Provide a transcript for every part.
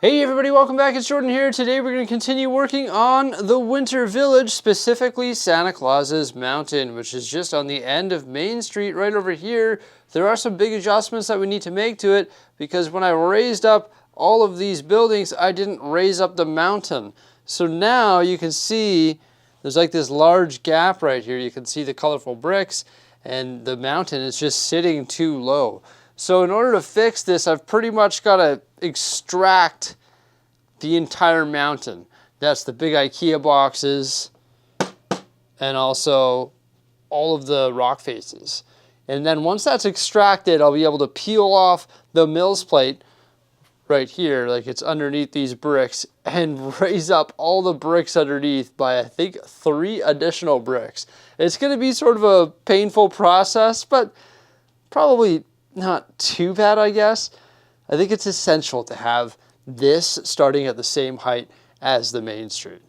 Hey everybody, welcome back. It's Jordan here. Today we're going to continue working on the Winter Village, specifically Santa Claus's Mountain, which is just on the end of Main Street right over here. There are some big adjustments that we need to make to it because when I raised up all of these buildings, I didn't raise up the mountain. So now you can see there's like this large gap right here. You can see the colorful bricks and the mountain is just sitting too low. So in order to fix this, I've pretty much got to extract the entire mountain. That's the big IKEA boxes and also all of the rock faces. And then once that's extracted, I'll be able to peel off the Mills plate right here, like it's underneath these bricks, and raise up all the bricks underneath by I think 3 additional bricks. It's going to be sort of a painful process, but probably not too bad, I guess. I think it's essential to have this starting at the same height as the Main Street.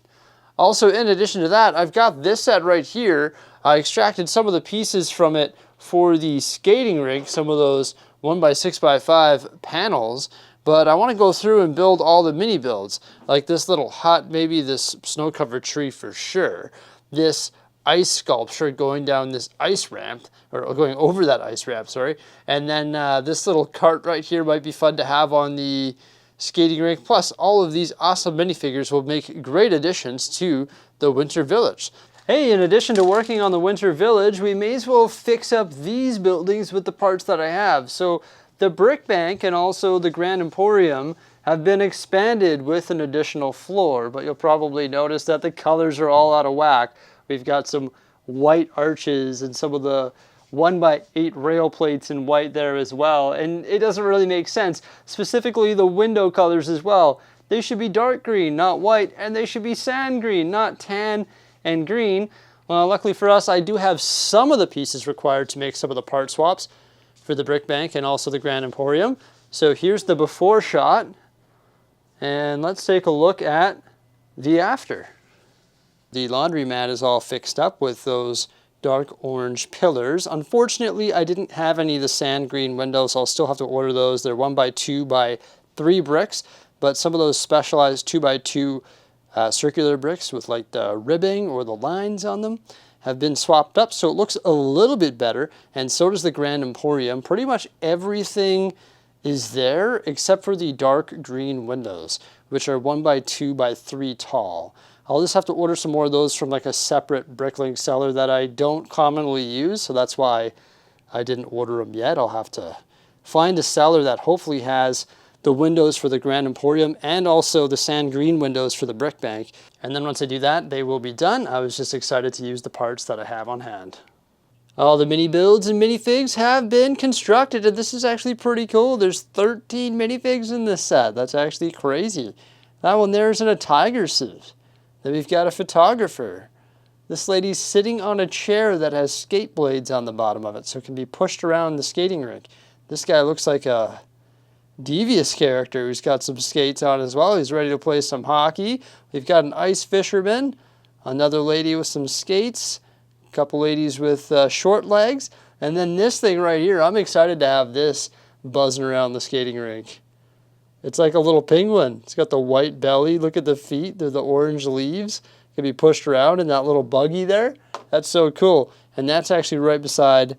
Also, in addition to that, I've got this set right here. I extracted some of the pieces from it for the skating rink, some of those 1x6x5 panels, but I want to go through and build all the mini builds, like this little hut, maybe this snow-covered tree for sure, this ice sculpture going down this ice ramp, or going over that ice ramp, sorry. And then this little cart right here might be fun to have on the skating rink. Plus, all of these awesome minifigures will make great additions to the Winter Village. Hey, in addition to working on the Winter Village, we may as well fix up these buildings with the parts that I have. So the Brick Bank and also the Grand Emporium have been expanded with an additional floor, but you'll probably notice that the colors are all out of whack. We've got some white arches and some of the 1x8 rail plates in white there as well. And it doesn't really make sense. Specifically the window colors as well. They should be dark green, not white, and they should be sand green, not tan and green. Well, luckily for us, I do have some of the pieces required to make some of the part swaps for the Brick Bank and also the Grand Emporium. So here's the before shot. And let's take a look at the after. The laundromat is all fixed up with those dark orange pillars. Unfortunately, I didn't have any of the sand green windows, so I'll still have to order those. They're 1x2x3 bricks, but some of those specialized 2x2 circular bricks with like the ribbing or the lines on them have been swapped up, so it looks a little bit better, and so does the Grand Emporium. Pretty much everything is there except for the dark green windows, which are 1x2x3 tall. I'll just have to order some more of those from like a separate Bricklink seller that I don't commonly use, so that's why I didn't order them yet. I'll have to find a seller that hopefully has the windows for the Grand Emporium and also the sand green windows for the Brick Bank. And then once I do that, they will be done. I was just excited to use the parts that I have on hand. All the mini builds and minifigs have been constructed, and this is actually pretty cool. There's 13 minifigs in this set. That's actually crazy. That one there is in a tiger suit. Then we've got a photographer. This lady's sitting on a chair that has skate blades on the bottom of it, so it can be pushed around the skating rink. This guy looks like a devious character who's got some skates on as well. He's ready to play some hockey. We've got an ice fisherman, another lady with some skates, a couple ladies with short legs, and then this thing right here. I'm excited to have this buzzing around the skating rink. It's like a little penguin. It's got the white belly. Look at the feet. They're the orange leaves. It can be pushed around in that little buggy there. That's so cool. And that's actually right beside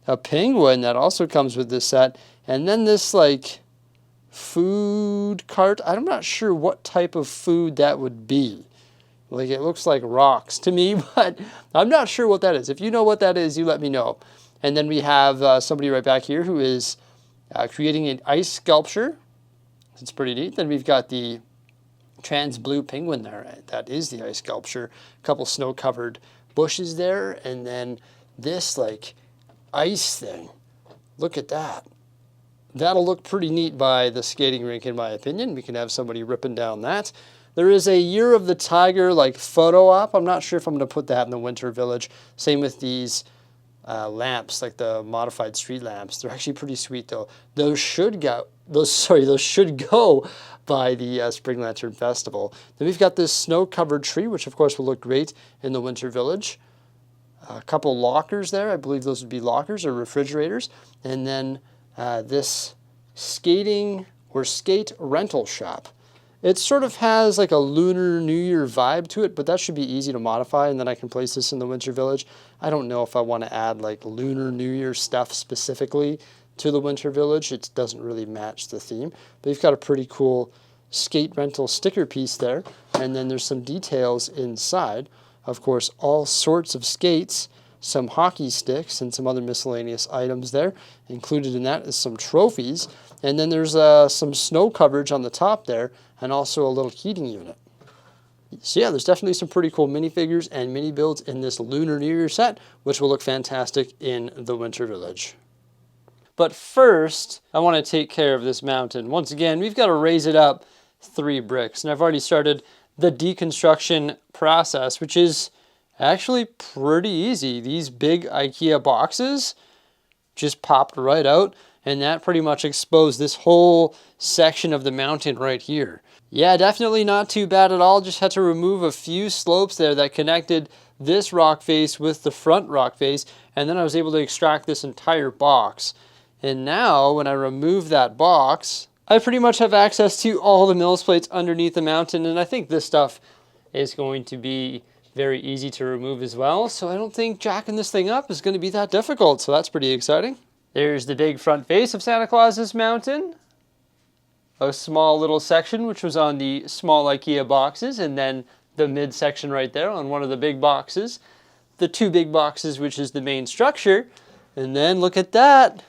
a penguin that also comes with this set. And then this like food cart. I'm not sure what type of food that would be. Like it looks like rocks to me, but I'm not sure what that is. If you know what that is, you let me know. And then we have somebody right back here who is creating an ice sculpture. It's pretty neat. Then we've got the trans blue penguin there. That is the ice sculpture. A couple snow-covered bushes there. And then this like ice thing. Look at that. That'll look pretty neat by the skating rink in my opinion. We can have somebody ripping down that. There is a Year of the Tiger like photo op. I'm not sure if I'm going to put that in the Winter Village. Same with these lamps, like the modified street lamps. They're actually pretty sweet though. Those should go by the Spring Lantern Festival. Then we've got this snow-covered tree, which of course will look great in the Winter Village. A couple lockers there. I believe those would be lockers or refrigerators. And then this skating or skate rental shop. It sort of has like a Lunar New Year vibe to it, but that should be easy to modify, and then I can place this in the Winter Village. I don't know if I want to add like Lunar New Year stuff specifically to the Winter Village. It doesn't really match the theme, but you've got a pretty cool skate rental sticker piece there, and then there's some details inside. Of course, all sorts of skates, some hockey sticks, and some other miscellaneous items there. Included in that is some trophies, and then there's some snow coverage on the top there, and also a little heating unit. So yeah, there's definitely some pretty cool minifigures and mini builds in this Lunar New Year set, which will look fantastic in the Winter Village. But first, I want to take care of this mountain. Once again, we've got to raise it up 3 bricks, and I've already started the deconstruction process, which is actually pretty easy. These big IKEA boxes just popped right out, and that pretty much exposed this whole section of the mountain right here. Yeah, definitely not too bad at all. Just had to remove a few slopes there that connected this rock face with the front rock face, and then I was able to extract this entire box. And now, when I remove that box, I pretty much have access to all the Mills plates underneath the mountain, and I think this stuff is going to be very easy to remove as well, so I don't think jacking this thing up is going to be that difficult, so that's pretty exciting. There's the big front face of Santa Claus's mountain. A small little section which was on the small IKEA boxes, and then the mid section right there on one of the big boxes. The 2 big boxes, which is the main structure. And then look at that.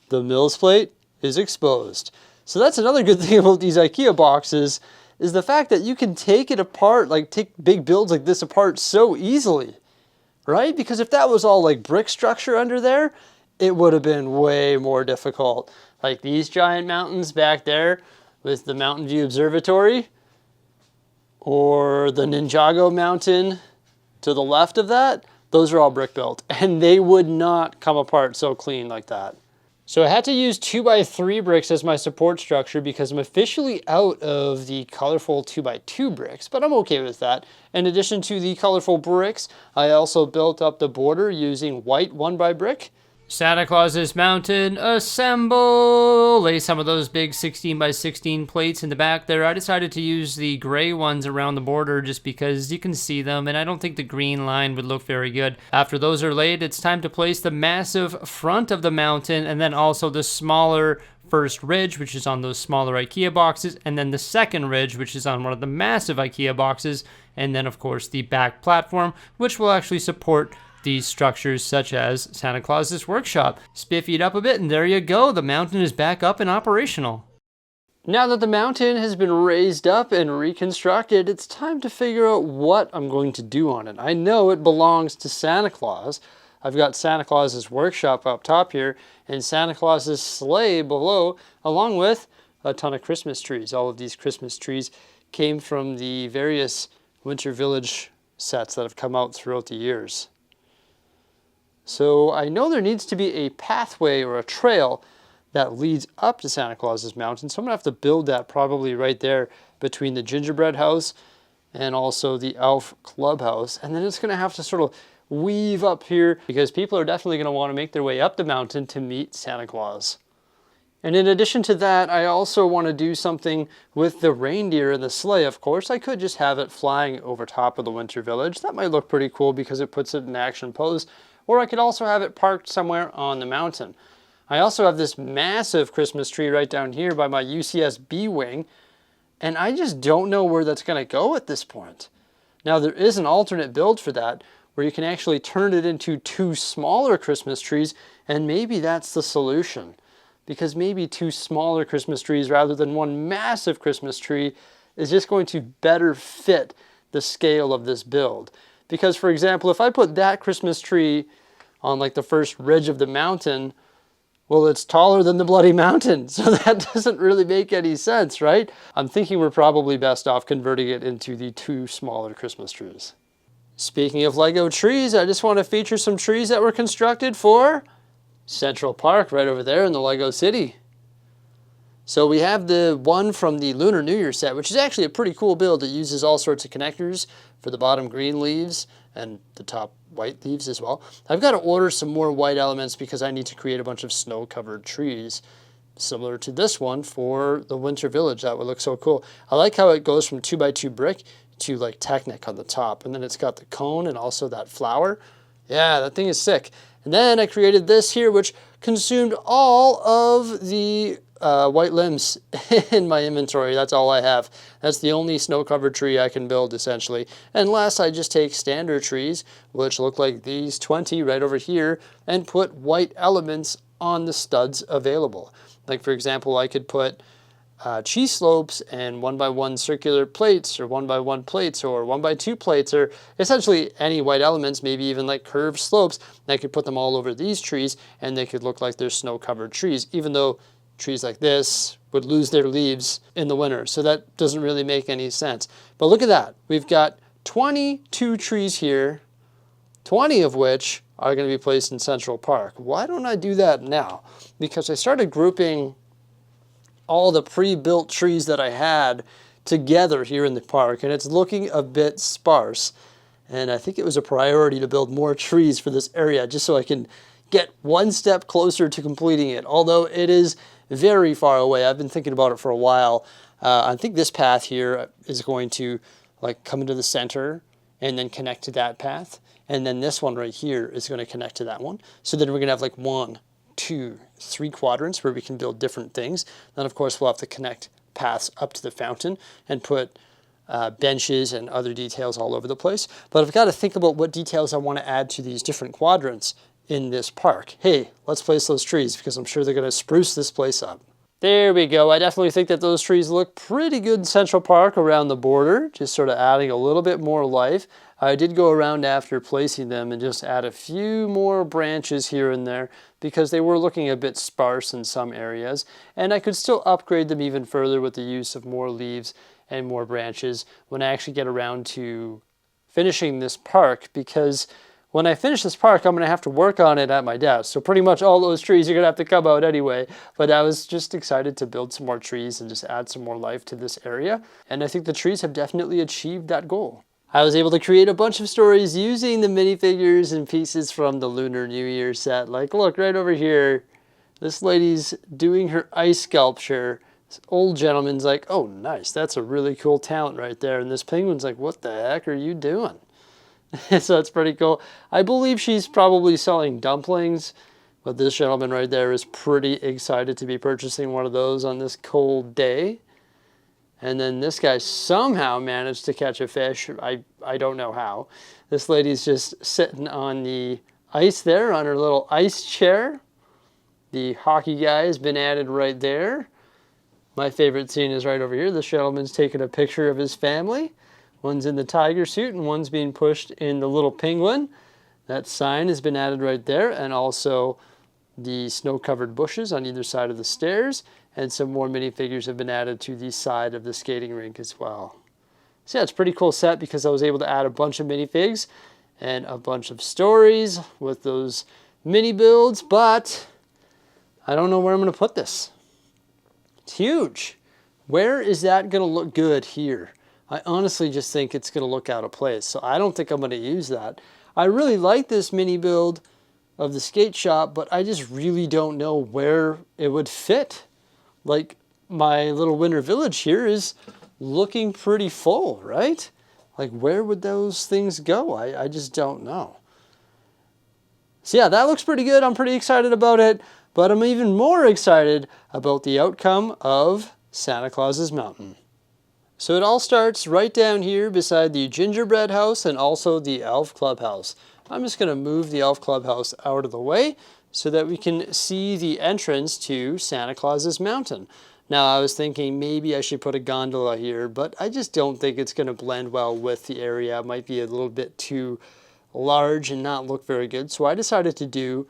The Mills plate is exposed. So that's another good thing about these IKEA boxes, is the fact that you can take it apart, like take big builds like this apart so easily, right? Because if that was all like brick structure under there, it would have been way more difficult. Like these giant mountains back there with the Mountain View Observatory, or the Ninjago Mountain to the left of that, those are all brick built, and they would not come apart so clean like that. So I had to use 2x3 bricks as my support structure because I'm officially out of the colorful 2x2 bricks, but I'm okay with that. In addition to the colorful bricks, I also built up the border using white 1x brick. Santa Claus's mountain, assemble! Lay some of those big 16x16 plates in the back there. I decided to use the gray ones around the border just because you can see them, and I don't think the green line would look very good. After those are laid, it's time to place the massive front of the mountain, and then also the smaller first ridge, which is on those smaller IKEA boxes, and then the second ridge, which is on one of the massive IKEA boxes, and then of course the back platform, which will actually support these structures such as Santa Claus's workshop. Spiffy it up a bit and there you go, the mountain is back up and operational. Now that the mountain has been raised up and reconstructed, it's time to figure out what I'm going to do on it. I know it belongs to Santa Claus. I've got Santa Claus's workshop up top here and Santa Claus's sleigh below, along with a ton of Christmas trees. All of these Christmas trees came from the various Winter Village sets that have come out throughout the years. So I know there needs to be a pathway or a trail that leads up to Santa Claus's mountain. So I'm gonna have to build that probably right there between the gingerbread house and also the elf clubhouse. And then it's gonna have to sort of weave up here because people are definitely gonna wanna make their way up the mountain to meet Santa Claus. And in addition to that, I also wanna do something with the reindeer and the sleigh, of course. I could just have it flying over top of the Winter Village. That might look pretty cool because it puts it in action pose. Or I could also have it parked somewhere on the mountain. I also have this massive Christmas tree right down here by my UCSB wing, and I just don't know where that's gonna go at this point. Now there is an alternate build for that, where you can actually turn it into 2 smaller Christmas trees, and maybe that's the solution. Because maybe 2 smaller Christmas trees rather than 1 massive Christmas tree is just going to better fit the scale of this build. Because for example, if I put that Christmas tree on like the first ridge of the mountain, well, it's taller than the bloody mountain. So that doesn't really make any sense, right? I'm thinking we're probably best off converting it into the 2 smaller Christmas trees. Speaking of Lego trees, I just want to feature some trees that were constructed for Central Park right over there in the Lego City. So we have the one from the Lunar New Year set, which is actually a pretty cool build. It uses all sorts of connectors for the bottom green leaves and the top white leaves as well. I've got to order some more white elements because I need to create a bunch of snow-covered trees. similar to this one for the Winter Village. That would look so cool. I like how it goes from 2x2 brick to like Technic on the top. And then it's got the cone and also that flower. Yeah, that thing is sick. And then I created this here, which consumed all of the white limbs in my inventory. That's all I have. That's the only snow-covered tree I can build, essentially. And last, I just take standard trees, which look like these 20 right over here, and put white elements on the studs available. Like, for example, I could put cheese slopes and 1x1 circular plates, or 1x1 plates, or 1x2 plates, or essentially any white elements, maybe even like curved slopes. And I could put them all over these trees, and they could look like they're snow-covered trees, even though trees like this would lose their leaves in the winter. So that doesn't really make any sense. But look at that. We've got 22 trees here, 20 of which are going to be placed in Central Park. Why don't I do that now? Because I started grouping all the pre-built trees that I had together here in the park, and it's looking a bit sparse. And I think it was a priority to build more trees for this area just so I can get one step closer to completing it, although it is very far away. I've been thinking about it for a while. I think this path here is going to like come into the center and then connect to that path. And then this one right here is going to connect to that one. So then we're going to have like 1, 2, 3 quadrants where we can build different things. Then of course we'll have to connect paths up to the fountain and put benches and other details all over the place. But I've got to think about what details I want to add to these different quadrants in this park. Hey, let's place those trees because I'm sure they're going to spruce this place up. There we go. I definitely think that those trees look pretty good in Central Park around the border, just sort of adding a little bit more life. I did go around after placing them and just add a few more branches here and there because they were looking a bit sparse in some areas, and I could still upgrade them even further with the use of more leaves and more branches when I actually get around to finishing this park, because when I finish this park, I'm going to have to work on it at my desk. So pretty much all those trees are going to have to come out anyway. But I was just excited to build some more trees and just add some more life to this area. And I think the trees have definitely achieved that goal. I was able to create a bunch of stories using the minifigures and pieces from the Lunar New Year set. Like, look, right over here, this lady's doing her ice sculpture. This old gentleman's like, oh, nice, that's a really cool talent right there. And this penguin's like, what the heck are you doing? So it's pretty cool. I believe she's probably selling dumplings, but this gentleman right there is pretty excited to be purchasing one of those on this cold day. And then this guy somehow managed to catch a fish. I don't know how. This lady's just sitting on the ice there on her little ice chair. The hockey guy has been added right there. My favorite scene is right over here. This gentleman's taking a picture of his family. One's in the tiger suit and one's being pushed in the little penguin. That sign has been added right there, and also the snow-covered bushes on either side of the stairs, and some more minifigures have been added to the side of the skating rink as well. So yeah, it's a pretty cool set because I was able to add a bunch of minifigs and a bunch of stories with those mini builds, but I don't know where I'm going to put this. It's huge. Where is that going to look good here? I honestly just think it's going to look out of place, so I don't think I'm going to use that. I really like this mini build of the skate shop, but I just really don't know where it would fit. Like, my little winter village here is looking pretty full, right? Like, where would those things go? I just don't know. So yeah, that looks pretty good. I'm pretty excited about it, but I'm even more excited about the outcome of Santa Claus's Mountain. So it all starts right down here beside the gingerbread house and also the elf clubhouse. I'm just going to move the elf clubhouse out of the way so that we can see the entrance to Santa Claus's Mountain. Now I was thinking maybe I should put a gondola here, but I just don't think it's going to blend well with the area. It might be a little bit too large and not look very good. So I decided to do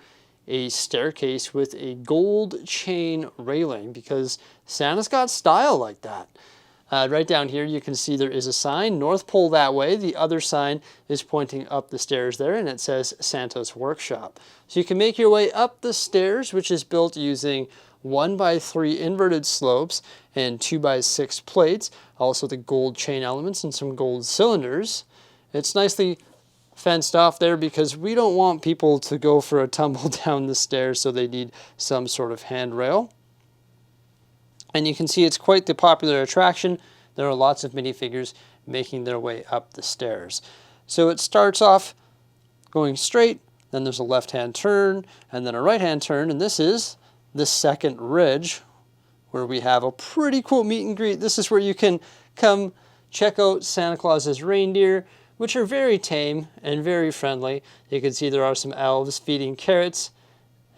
a staircase with a gold chain railing because Santa's got style like that. Right down here you can see there is a sign, North Pole that way. The other sign is pointing up the stairs there and it says Santa's Workshop. So you can make your way up the stairs, which is built using 1x3 inverted slopes and 2x6 plates. Also the gold chain elements and some gold cylinders. It's nicely fenced off there because we don't want people to go for a tumble down the stairs, so they need some sort of handrail. And you can see it's quite the popular attraction. There are lots of minifigures making their way up the stairs. So it starts off going straight, then there's a left-hand turn, and then a right-hand turn, and this is the second ridge, where we have a pretty cool meet and greet. This is where you can come check out Santa Claus's reindeer, which are very tame and very friendly. You can see there are some elves feeding carrots,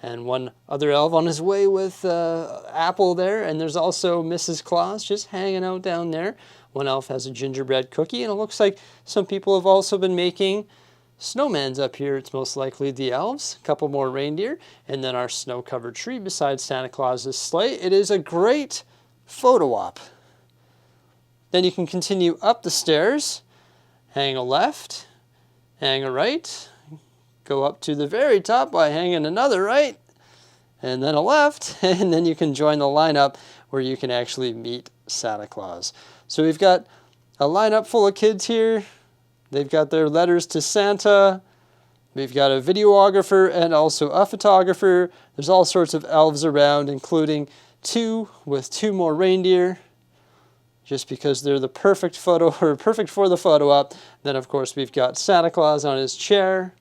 and one other elf on his way with apple there, and there's also Mrs. Claus just hanging out down there. One elf has a gingerbread cookie, and it looks like some people have also been making snowmans up here. It's most likely the elves, a couple more reindeer, and then our snow-covered tree beside Santa Claus's sleigh. It is a great photo op. Then you can continue up the stairs, hang a left, hang a right, go up to the very top by hanging another right, and then a left, and then you can join the lineup where you can actually meet Santa Claus. So we've got a lineup full of kids here. They've got their letters to Santa. We've got a videographer and also a photographer. There's all sorts of elves around, including two with two more reindeer, just because they're the perfect photo, or perfect for the photo op. Then of course we've got Santa Claus on his chair,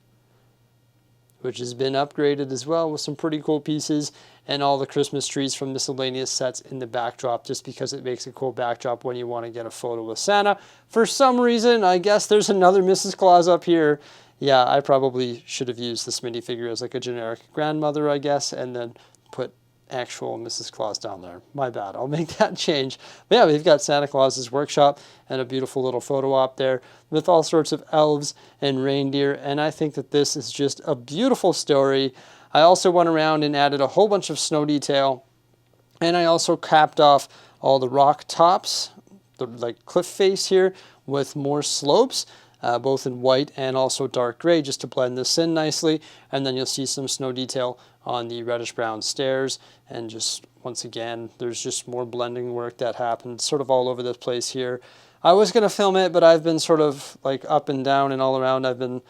which has been upgraded as well with some pretty cool pieces, and all the Christmas trees from miscellaneous sets in the backdrop, just because it makes a cool backdrop when you want to get a photo with Santa. For some reason, I guess there's another Mrs. Claus up here. Yeah, I probably should have used this minifigure as like a generic grandmother, I guess, and then put actual Mrs. Claus down there. My bad, I'll make that change. But yeah, we've got Santa Claus's workshop and a beautiful little photo op there with all sorts of elves and reindeer, and I think that this is just a beautiful story. I also went around and added a whole bunch of snow detail, and I also capped off all the rock tops, the like cliff face here, with more slopes, both in white and also dark gray, just to blend this in nicely. And then you'll see some snow detail on the reddish brown stairs, and just once again there's just more blending work that happened sort of all over the place here. I was going to film it, but I've been sort of like up and down and all around. I've been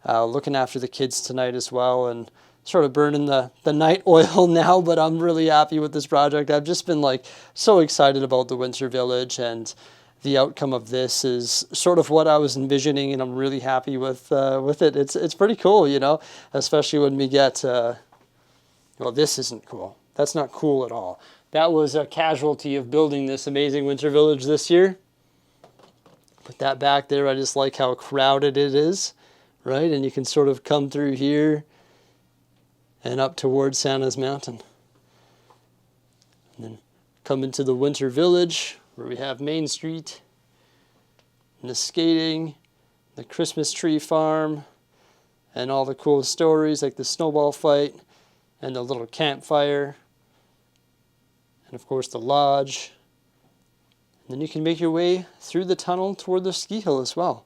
looking after the kids tonight as well, and sort of burning the night oil now, but I'm really happy with this project. I've just been like so excited about the Winter Village, and the outcome of this is sort of what I was envisioning, and I'm really happy with it. It's pretty cool, you know, especially when we get well, this isn't cool. That's not cool at all. That was a casualty of building this amazing Winter Village this year. Put that back there. I just like how crowded it is, right? And you can sort of come through here and up towards Santa's Mountain. And then come into the Winter Village, where we have Main Street, and the skating, the Christmas tree farm, and all the cool stories like the snowball fight, and the little campfire, and of course the lodge. And then you can make your way through the tunnel toward the ski hill as well.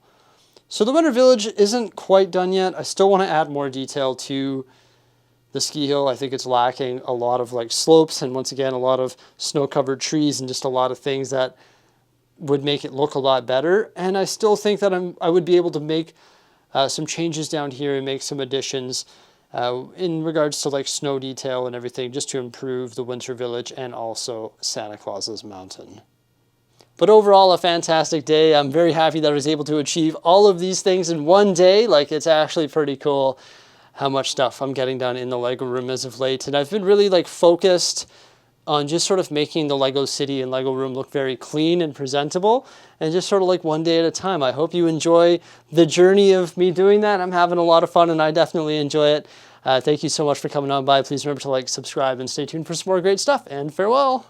So the Winter Village isn't quite done yet. I still want to add more detail to the ski hill. I think it's lacking a lot of like slopes, and once again a lot of snow-covered trees, and just a lot of things that would make it look a lot better. And I still think that I would be able to make some changes down here and make some additions in regards to like snow detail and everything, just to improve the Winter Village and also Santa Claus's Mountain. But overall, a fantastic day. I'm very happy that I was able to achieve all of these things in one day. Like, it's actually pretty cool how much stuff I'm getting done in the Lego room as of late. And I've been really like focused on just sort of making the Lego City and Lego room look very clean and presentable, and just sort of like one day at a time. I hope you enjoy the journey of me doing that. I'm having a lot of fun, and I definitely enjoy it. Thank you so much for coming on by. Please remember to like, subscribe, and stay tuned for some more great stuff, and farewell.